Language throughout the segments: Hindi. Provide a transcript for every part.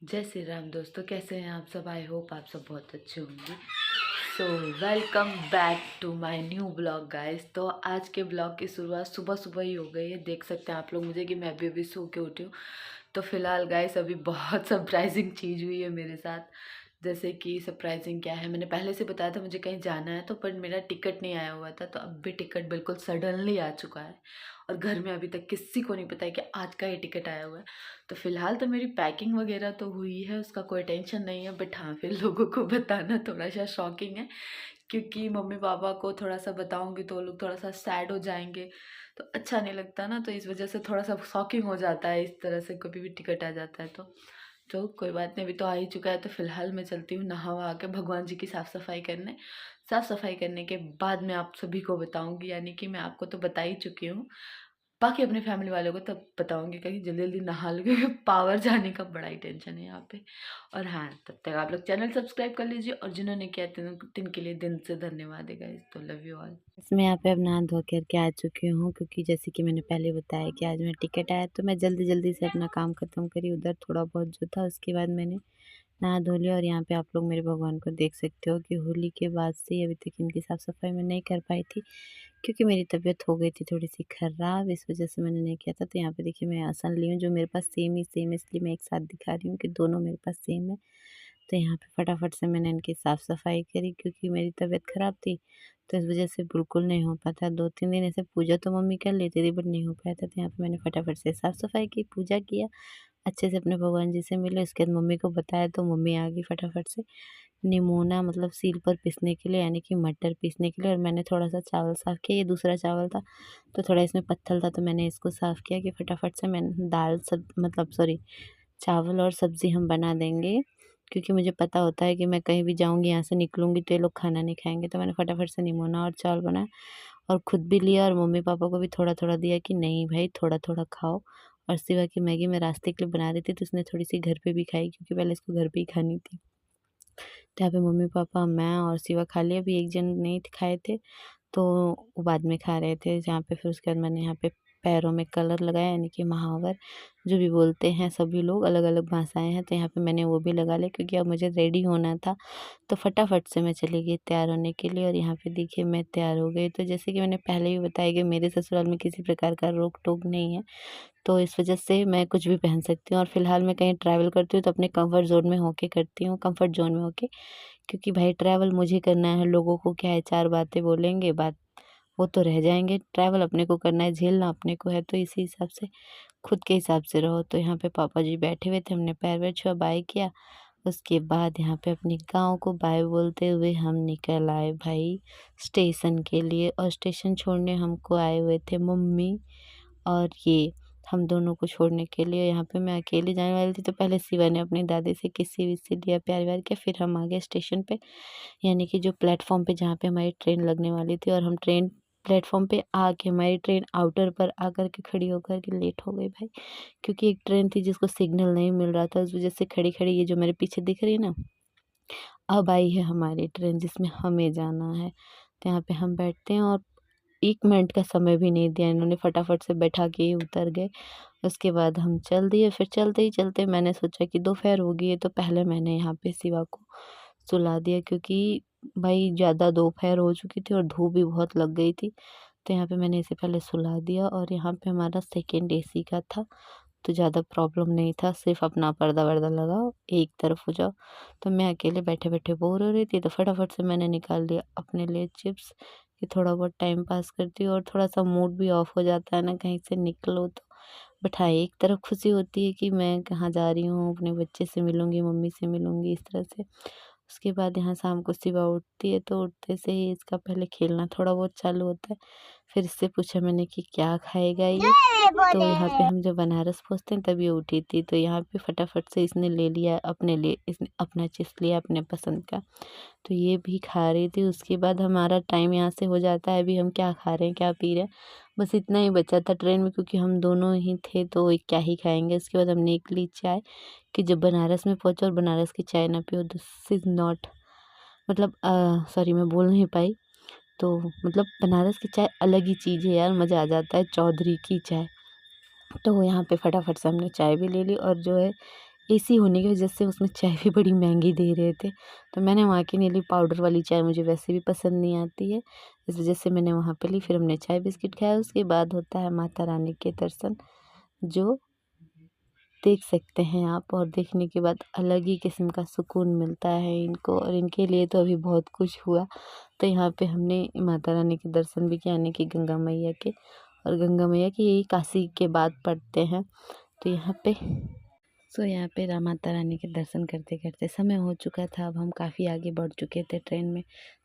जय श्री राम दोस्तों, कैसे हैं आप सब। आई होप आप सब बहुत अच्छे होंगे। So welcome back to my new blog guys. तो आज के ब्लॉग की शुरुआत सुबह सुबह ही हो गई है। देख सकते हैं आप लोग मुझे कि मैं अभी सो के उठी हूँ। तो फिलहाल गाइस अभी बहुत सरप्राइजिंग चीज़ हुई है मेरे साथ। जैसे कि सरप्राइजिंग क्या है, मैंने पहले से बताया था मुझे कहीं जाना है, तो पर मेरा टिकट नहीं आया हुआ था। तो अब भी टिकट बिल्कुल सडनली आ चुका है और घर में अभी तक किसी को नहीं पता है कि आज का ये टिकट आया हुआ है। तो फिलहाल तो मेरी पैकिंग वगैरह तो हुई है, उसका कोई टेंशन नहीं है। बट हाँ, फिर लोगों को बताना थोड़ा सा शॉकिंग है, क्योंकि मम्मी पापा को थोड़ा सा बताऊंगी तो वो लोग थोड़ा सा सैड हो जाएंगे, तो अच्छा नहीं लगता ना। तो इस वजह से थोड़ा सा शॉकिंग हो जाता है, इस तरह से कभी भी टिकट आ जाता है तो कोई बात नहीं, अभी तो आ ही चुका है। तो फिलहाल मैं चलती हूँ नहा वहा के भगवान जी की साफ़ सफाई करने के बाद मैं आप सभी को बताऊंगी। यानी कि मैं आपको तो बता ही चुकी हूँ, बाकी अपने फैमिली वालों को तब बताऊंगी, क्योंकि जल्दी जल्दी नहा लो क्योंकि पावर जाने का बड़ा ही टेंशन है यहाँ पे। और हाँ, तब तक आप लोग चैनल सब्सक्राइब कर लीजिए, और जिन्होंने किया तिन के लिए दिन से धन्यवाद है गाइस। तो लव यू ऑल। मैं यहाँ पे अब नहा धो करके आ चुकी हूँ, क्योंकि जैसे कि मैंने पहले बताया कि आज मेरा टिकट आया, तो मैं जल्दी जल्दी से अपना काम ख़त्म करी। उधर थोड़ा बहुत जो था उसके बाद मैंने नहा धो लिया। और यहाँ पे आप लोग मेरे भगवान को देख सकते हो कि होली के बाद से अभी तक इनकी साफ़ सफाई मैं नहीं कर पाई थी, क्योंकि मेरी तबीयत हो गई थी थोड़ी सी ख़राब, इस वजह से मैंने नहीं किया था। तो यहाँ पे देखिए मैं आसन ली हूँ, जो मेरे पास सेम ही सेम है, इसलिए मैं एक साथ दिखा रही हूँ कि दोनों मेरे पास सेम है। तो यहाँ पे फटाफट से मैंने इनकी साफ़ सफाई करी, क्योंकि मेरी तबीयत ख़राब थी, तो इस वजह से बिल्कुल नहीं हो पाता। 2-3 दिन ऐसे पूजा तो मम्मी कर लेती थी, बट नहीं हो पाया था। तो यहाँ पे मैंने फटाफट से साफ़ सफाई की, पूजा किया, अच्छे से अपने भगवान जी से मिले। उसके बाद मम्मी को बताया, तो मम्मी आ गई फटाफट से निमोना मतलब सील पर पीसने के लिए, यानी कि मटर पीसने के लिए। और मैंने थोड़ा-सा चावल साफ़ किया, ये दूसरा चावल था, तो थोड़ा इसमें पत्थर था, तो मैंने इसको साफ़ किया कि फटाफट से मैंने दाल सब मतलब सॉरी चावल और सब्ज़ी हम बना देंगे, क्योंकि मुझे पता होता है कि मैं कहीं भी जाऊँगी, यहाँ से निकलूँगी तो ये लोग खाना नहीं खाएँगे। तो मैंने फटाफट से निमोना और चावल बनाया, और खुद भी लिया, और मम्मी-पापा को भी थोड़ा-थोड़ा दिया कि नहीं भाई थोड़ा-थोड़ा खाओ। और सिवा की मैगी मैं रास्ते के लिए बना रही थी, तो उसने थोड़ी-सी घर पे भी खाई, क्योंकि पहले इसको घर पे ही खानी थी। तो यहाँ पे मम्मी-पापा, मैं और सिवा खा लिया, अभी एक जन नहीं खाए थे, तो वो बाद में खा रहे थे। जहाँ पे फिर उसके बाद मैंने यहाँ पे पैरों में कलर लगाया, यानी कि महावर जो भी बोलते हैं सभी लोग, अलग-अलग भाषाएँ हैं। तो यहाँ पे मैंने वो भी लगा लिया, क्योंकि अब मुझे रेडी होना था, तो फटाफट से मैं चली गई तैयार होने के लिए। और यहाँ पे देखिए मैं तैयार हो गई। तो जैसे कि मैंने पहले भी बताया कि मेरे ससुराल में किसी प्रकार का रोक-टोक नहीं है, तो इस वजह से मैं कुछ भी पहन सकती हूँ। और फिलहाल मैं कहीं ट्रैवल करती हूँ तो अपने कम्फर्ट ज़ोन में होके करती हूँ, कम्फर्ट ज़ोन में होके, क्योंकि भाई ट्रैवल मुझे करना है। लोगों को क्या है, 4 बातें बोलेंगे, बात वो तो रह जाएँगे। ट्रैवल अपने को करना है, झेलना अपने को है, तो इसी हिसाब से खुद के हिसाब से रहो। तो यहाँ पे पापा जी बैठे हुए थे, हमने पैर-वैर छुआ, बाय किया। उसके बाद यहाँ पे अपने गाँव को बाय बोलते हुए हम निकल आए भाई स्टेशन के लिए। और स्टेशन छोड़ने हमको आए हुए थे मम्मी और ये, हम दोनों को छोड़ने के लिए। यहाँ पे मैं अकेली जाने वाली थी, तो पहले शिवा ने अपनी दादी से किस्सी-विस्सी दिया, प्यार-व्यार किया, फिर हम आ गए स्टेशन पे, यानी कि जो प्लेटफ़ॉर्म पे जहाँ पे हमारी ट्रेन लगने वाली थी। और हम ट्रेन प्लेटफ़ॉर्म पे आके, हमारी ट्रेन आउटर पर आकर के खड़ी होकर के लेट हो गई भाई, क्योंकि एक ट्रेन थी जिसको सिग्नल नहीं मिल रहा था, उस वज़ह से खड़ी-खड़ी, ये जो मेरे पीछे दिख रही है ना, अब आई है हमारी ट्रेन जिसमें हमें जाना है। तो यहाँ पे हम बैठते हैं, और 1 मिनट का समय भी नहीं दिया इन्होंने, फटाफट से बैठा के ही उतर गए। उसके बाद हम चल दिए, फिर चलते ही चलते मैंने सोचा कि दोपहर हो गई है, तो पहले मैंने यहाँ पे शिवा को सुला दिया, क्योंकि भाई ज़्यादा दोपहर हो चुकी थी और धूप भी बहुत लग गई थी। तो यहाँ पे मैंने इसे पहले सुला दिया, और यहाँ पे हमारा सेकंड एसी का था, तो ज़्यादा प्रॉब्लम नहीं था, सिर्फ़ अपना पर्दा-वर्दा लगाओ, एक तरफ हो जाओ। तो मैं अकेले बैठे-बैठे बोर हो रही थी, तो फटाफट से मैंने निकाल लिया अपने लिए चिप्स, कि थोड़ा बहुत टाइम पास करती हूँ, और थोड़ा-सा मूड भी ऑफ हो जाता है ना, कहीं से निकलो तो। बट हाँ, एक तरफ खुशी होती है कि मैं कहाँ जा रही हूँ, अपने बच्चे से मिलूँगी, मम्मी से मिलूँगी, इस तरह से। उसके बाद यहाँ शाम को शिवा उठती है, तो उठते से ही इसका पहले खेलना थोड़ा बहुत चालू होता है। फिर इससे पूछा मैंने कि क्या खाएगा ये? तो यहाँ पे हम जब बनारस पहुँचते हैं तब ये उठी थी, तो यहाँ पे फटाफट से इसने ले लिया अपने लिए, इसने अपना चिप्स लिया अपने पसंद का, तो ये भी खा रही थी। उसके बाद हमारा टाइम यहाँ से हो जाता है, अभी हम क्या खा रहे हैं, क्या पी रहे हैं, बस इतना ही बचा था ट्रेन में, क्योंकि हम दोनों ही थे, तो ये क्या ही खाएँगे। उसके बाद हमने एक ली चाय, कि जब बनारस में पहुँचे और बनारस की चाय ना पियो, दिस इज़ नॉट मतलब सॉरी मैं बोल नहीं पाई। तो मतलब बनारस की चाय अलग ही चीज़ है यार, मज़ा आ जाता है, चौधरी की चाय। तो यहाँ पे फटाफट से हमने चाय भी ले ली, और जो है एसी होने की वजह से उसमें चाय भी बड़ी महंगी दे रहे थे। तो मैंने वहाँ की नहीं ली, पाउडर वाली चाय मुझे वैसे भी पसंद नहीं आती है, इस वजह से मैंने वहाँ पे ली। फिर हमने चाय बिस्किट खाया, उसके बाद होता है माता रानी के दर्शन, जो देख सकते हैं आप, और देखने के बाद अलग ही किस्म का सुकून मिलता है इनको, और इनके लिए तो अभी बहुत कुछ हुआ। तो यहाँ पे हमने माता रानी के दर्शन भी किए, यानी कि गंगा मैया के, और गंगा मैया के यही काशी के बाद पड़ते हैं। तो यहाँ पे यहाँ पे माता रानी के दर्शन करते करते समय हो चुका था। अब हम काफ़ी आगे बढ़ चुके थे ट्रेन में।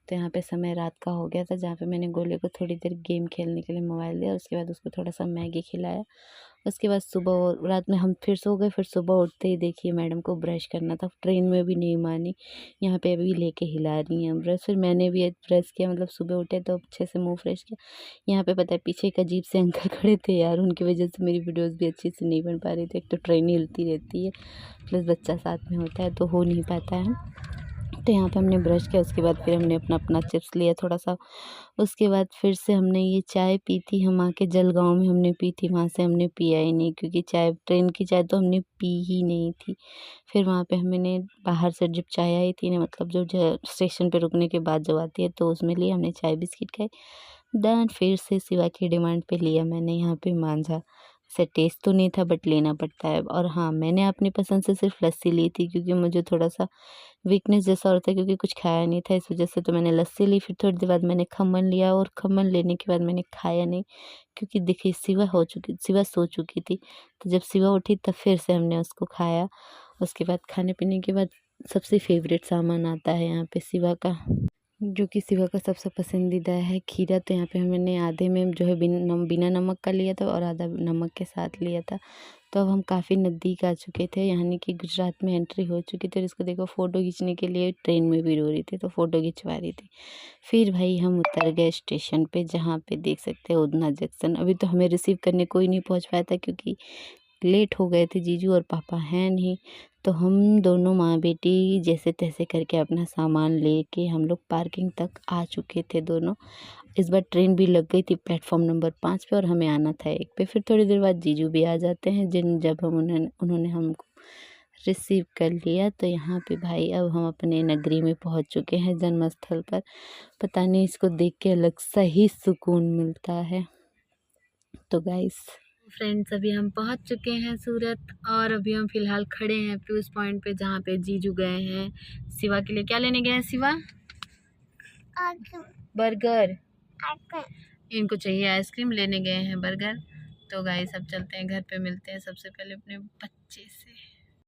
तो यहाँ पे समय रात का हो गया था, जहाँ पे मैंने गोले को थोड़ी देर गेम खेलने के लिए मोबाइल दिया, उसके बाद उसको थोड़ा सा मैगी खिलाया। उसके बाद सुबह और रात में हम फिर सो गए। फिर सुबह उठते ही देखिए मैडम को ब्रश करना था, ट्रेन में भी नहीं मानी, यहाँ पे अभी लेके हिला रही हैं ब्रश। फिर मैंने भी ब्रश किया, मतलब सुबह उठे तो अच्छे से मुंह फ्रेश किया। यहाँ पे पता है पीछे एक अजीब से अंकल खड़े थे यार, उनकी वजह से मेरी वीडियोस भी अच्छी से नहीं बन पा रही थी। एक तो ट्रेन हिलती रहती है, प्लस बच्चा साथ में होता है तो हो नहीं पाता है। तो यहाँ पे हमने ब्रश किया, उसके बाद फिर हमने अपना अपना चिप्स लिया थोड़ा सा। उसके बाद फिर से हमने ये चाय पी थी, हम आके जलगाँव में हमने पी थी, वहाँ से हमने पिया ही नहीं, क्योंकि चाय ट्रेन की चाय तो हमने पी ही नहीं थी। फिर वहाँ पे हमने बाहर से जब चाय आई थी ना, मतलब जो स्टेशन पे रुकने के बाद जब आती है, तो उसमें लिए हमने चाय बिस्किट खाए। देन फिर से सिवा की डिमांड पे लिया मैंने यहाँ पे मांझा। से टेस्ट तो नहीं था बट लेना पड़ता है। और हाँ, मैंने अपनी पसंद से सिर्फ लस्सी ली थी, क्योंकि मुझे थोड़ा सा वीकनेस जैसा होता है, क्योंकि कुछ खाया नहीं था, इस वजह से तो मैंने लस्सी ली। फिर थोड़ी देर बाद मैंने खमन लिया, और खमन लेने के बाद मैंने खाया नहीं, क्योंकि देखिए सिवा सो चुकी थी। तो जब सिवा उठी तब फिर से हमने उसको खाया। उसके बाद खाने पीने के बाद सबसे फेवरेट सामान आता है यहाँ पे सिवा का, जो कि सिवा का सबसे पसंदीदा है, खीरा। तो यहाँ पे मैंने आधे में जो है बिना नमक का लिया था, और आधा नमक के साथ लिया था। तो अब हम काफ़ी नज़दीक आ चुके थे, यानी कि गुजरात में एंट्री हो चुकी थी। और इसको देखो, फ़ोटो खींचने के लिए ट्रेन में भी रो रही थी, तो फ़ोटो खिंचवा रही थी। फिर भाई हम उतर गए स्टेशन पे, जहाँ पे देख सकते हैं उधना जंक्शन। अभी तो हमें रिसीव करने कोई नहीं पहुँच पाया था, क्योंकि लेट हो गए थे, जीजू और पापा हैं नहीं। तो हम दोनों माँ बेटी जैसे तैसे करके अपना सामान लेके हम लोग पार्किंग तक आ चुके थे दोनों। इस बार ट्रेन भी लग गई थी प्लेटफॉर्म नंबर 5 पे, और हमें आना था 1 पे। फिर थोड़ी देर बाद जीजू भी आ जाते हैं, जब हम उन्होंने हमको रिसीव कर लिया। तो यहाँ पे भाई अब हम अपने नगरी में पहुँच चुके हैं, जन्म स्थल पर। पता नहीं, इसको देख के अलग सा ही सुकून मिलता है। तो गाइस फ्रेंड्स, अभी हम पहुंच चुके हैं सूरत, और अभी हम फ़िलहाल खड़े हैं उस पॉइंट पे जहाँ पे जीजू गए हैं सिवा के लिए। क्या लेने गए हैं सिवा? बर्गर। इनको चाहिए आइसक्रीम, लेने गए हैं बर्गर। तो गाइस अब चलते हैं घर पे, मिलते हैं सबसे पहले अपने बच्चे से।